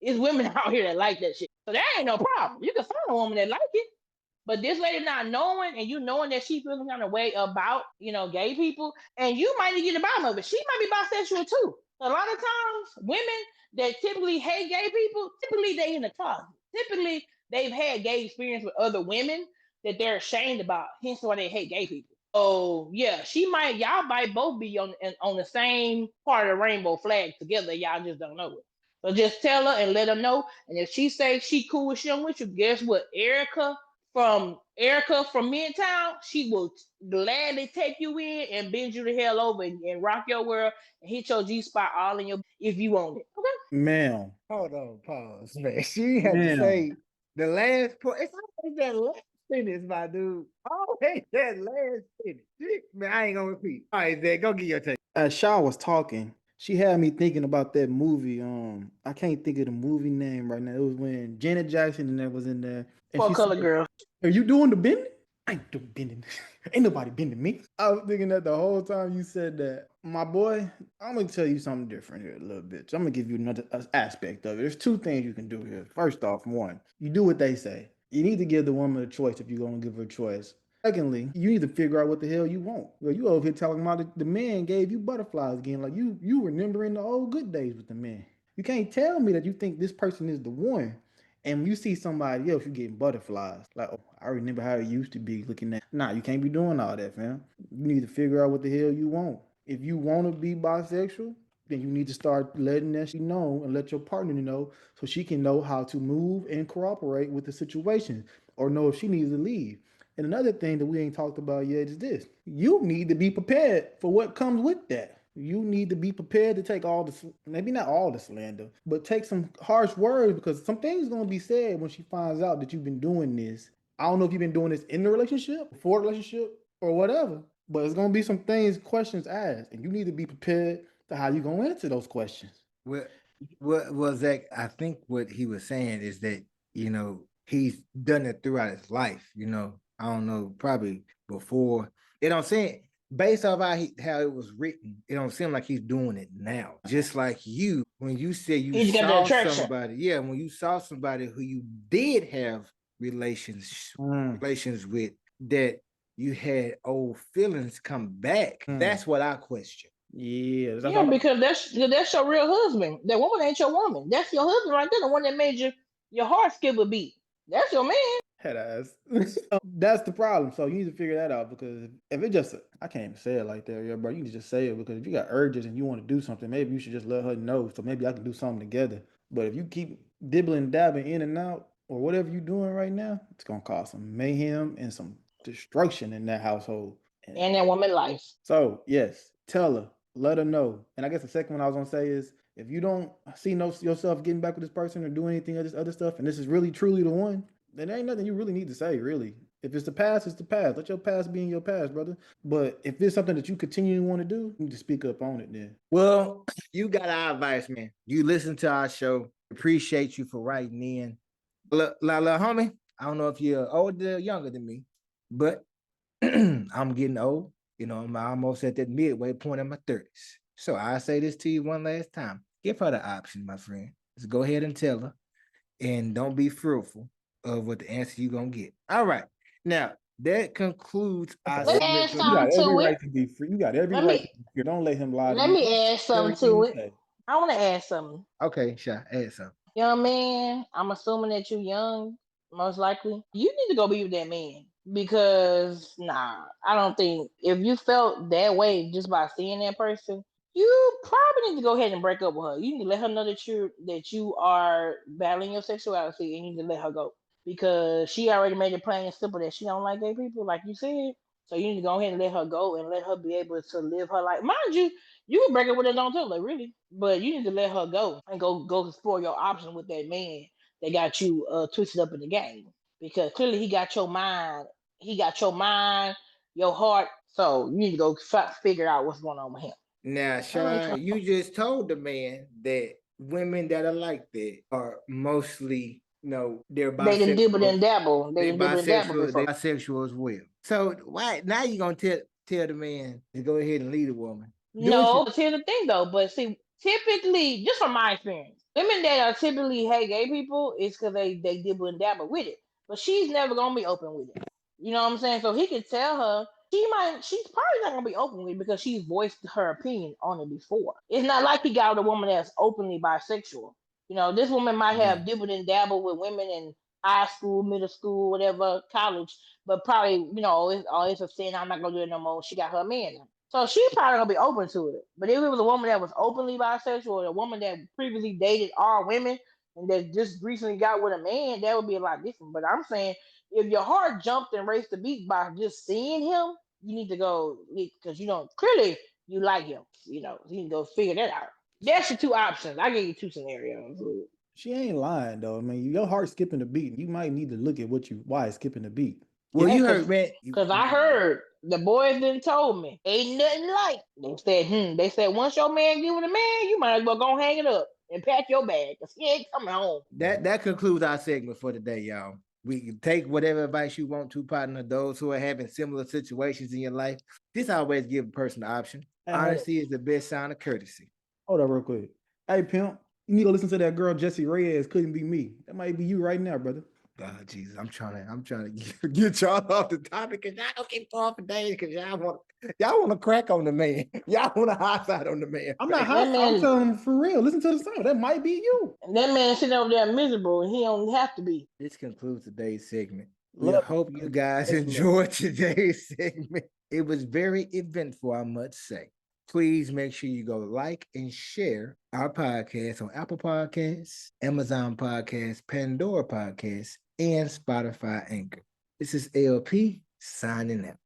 It's women out here that like that shit. So that ain't no problem. You can find a woman that like it. But this lady not knowing and you knowing that she feels some kind of way about, gay people, and you might get the bottom of it. She might be bisexual too. A lot of times, women that typically hate gay people, typically they in the closet. Typically, they've had gay experience with other women that they're ashamed about. Hence why they hate gay people. Oh yeah, y'all might both be on the same part of the rainbow flag together. Y'all just don't know it. So just tell her and let her know. And if she say she cool with you with you, guess what? Erica from Midtown, she will gladly take you in and bend you the hell over and rock your world and hit your G spot all in your if you want it. Okay. Ma'am. Hold on, pause, man. She had to Ma'am. say the last part. It's always that last sentence, my dude. Always that last sentence. Man, I ain't gonna repeat. All right, Zach, go get your take. As Shaw was talking, she had me thinking about that movie. I can't think of the movie name right now. It was when Janet Jackson and that was in there. And For she color said, girl. "Are you doing the bending? I ain't doing bending. Ain't nobody bending me." I was thinking that the whole time you said that. My boy, I'm gonna tell you something different here a little bit. So I'm gonna give you another aspect of it. There's 2 things you can do here. First off, one, you do what they say. You need to give the woman a choice if you're gonna give her a choice. Secondly, you need to figure out what the hell you want. Well, you over here talking about the man gave you butterflies again, like you remembering the old good days with the man. You can't tell me that you think this person is the one, and when you see somebody else, you getting butterflies. Like, oh, I remember how it used to be looking at. Nah, you can't be doing all that, fam. You need to figure out what the hell you want. If you want to be bisexual, then you need to start letting that she know and let your partner know so she can know how to move and cooperate with the situation. or know if she needs to leave. And another thing that we ain't talked about yet is this. You need to be prepared for what comes with that. You need to be prepared to take all the, maybe not all the slander, but take some harsh words, because some things going to be said when she finds out that you've been doing this. I don't know if you've been doing this in the relationship, before the relationship, or whatever, but it's going to be some things, questions asked, and you need to be prepared to how you going to answer those questions. Well, Zach, I think what he was saying is that, he's done it throughout his life, I don't know, probably before. It don't seem, based off how it was written, it don't seem like he's doing it now. Just like you, when you said you He's got the saw attraction. somebody, when you saw somebody who you did have relations with, that you had old feelings come back. That's what I question. Yeah, because that's your real husband. That woman ain't your woman. That's your husband right there, the one that made your heart skip a beat. That's your man. Head ass. That's the problem. So you need to figure that out, because if it just, I can't even say it like that, yeah, bro. You need to just say it, because if you got urges and you want to do something, maybe you should just let her know. So maybe I can do something together. But if you keep dibbling, dabbing in and out, or whatever you're doing right now, it's gonna cause some mayhem and some destruction in that household. And that woman life. So yes, tell her, let her know. And I guess the second one I was gonna say is, if you don't see yourself getting back with this person or doing anything of this other stuff, and this is really truly the one, then there ain't nothing you really need to say, really. If it's the past, it's the past. Let your past be in your past, brother. But if it's something that you continue to want to do, you need to speak up on it then. Well, you got our advice, man. You listen to our show. Appreciate you for writing in. Look, homie, I don't know if you're older or younger than me, but I'm getting old. I'm almost at that midway point in my 30s. So I say this to you one last time. Give her the option, my friend. Just go ahead and tell her. And don't be fearful of what the answer you're going to get. All right. Now, that concludes our Let me add You got something every to right it. to be free. You got every right to be free. Don't let him lie to you. Let me add something to it. I want to add something. Okay, sure. Add something. Young man, I'm assuming that you're young, most likely. You need to go be with that man, because I don't think, if you felt that way just by seeing that person, you probably need to go ahead and break up with her. You need to let her know that you are battling your sexuality, and you need to let her go, because she already made it plain and simple that she don't like gay people, like you said. So you need to go ahead and let her go and let her be able to live her life. Mind you, you can break up with her, don't tell her, really. But you need to let her go and go explore your options with that man that got you twisted up in the game. Because clearly he got your mind. He got your mind, your heart. So you need to go figure out what's going on with him. Now, Sean, you just told the man that women that are like that are mostly, they're bisexual. They didn't dibble and dabble. They're bisexual as well. So why now you gonna tell the man to go ahead and lead a woman? No, but here's the thing though. But see, typically, just from my experience, women that are typically hate gay people is because they dibble and dabble with it. But she's never gonna be open with it. You know what I'm saying? So he could tell her she's probably not gonna be open with it, because she's voiced her opinion on it before. It's not like he got with a woman that's openly bisexual. This woman might have dibbled and dabbled with women in high school, middle school, whatever, college, but probably, it's a sin. I'm not gonna do it no more. She got her man now. So she probably gonna be open to it. But if it was a woman that was openly bisexual, or a woman that previously dated all women and that just recently got with a man, that would be a lot different. But I'm saying, if your heart jumped and raced the beat by just seeing him, you need to go, because clearly you like him. You need to go figure that out. That's your two options. I gave you two scenarios. She ain't lying though. I mean, your heart skipping the beat. You might need to look at why it's skipping the beat. Well, you heard, man. Because I heard the boys didn't told me. Ain't nothing like. They said once your man get with a man, you might as well go hang it up and pack your bag, because he ain't coming home. That concludes our segment for today, y'all. We can take whatever advice you want to, partner. Those who are having similar situations in your life, just always give a person the option. Honesty is the best sign of courtesy. Hold up real quick. Hey, pimp, you need to listen to that girl, Jessie Reyes. Couldn't be me. That might be you right now, brother. Oh, Jesus, I'm trying to get y'all off the topic, because y'all don't keep talking for days, because y'all want to crack on the man. Y'all want to hot side on the man. I'm not hot. I'm telling him for real. Listen to the song. That might be you. And that man sitting over there miserable, and he don't have to be. This concludes today's segment. We hope you guys enjoyed today's segment. It was very eventful, I must say. Please make sure you go like and share our podcast on Apple Podcasts, Amazon Podcasts, Pandora Podcasts, and Spotify Anchor. This is LP signing out.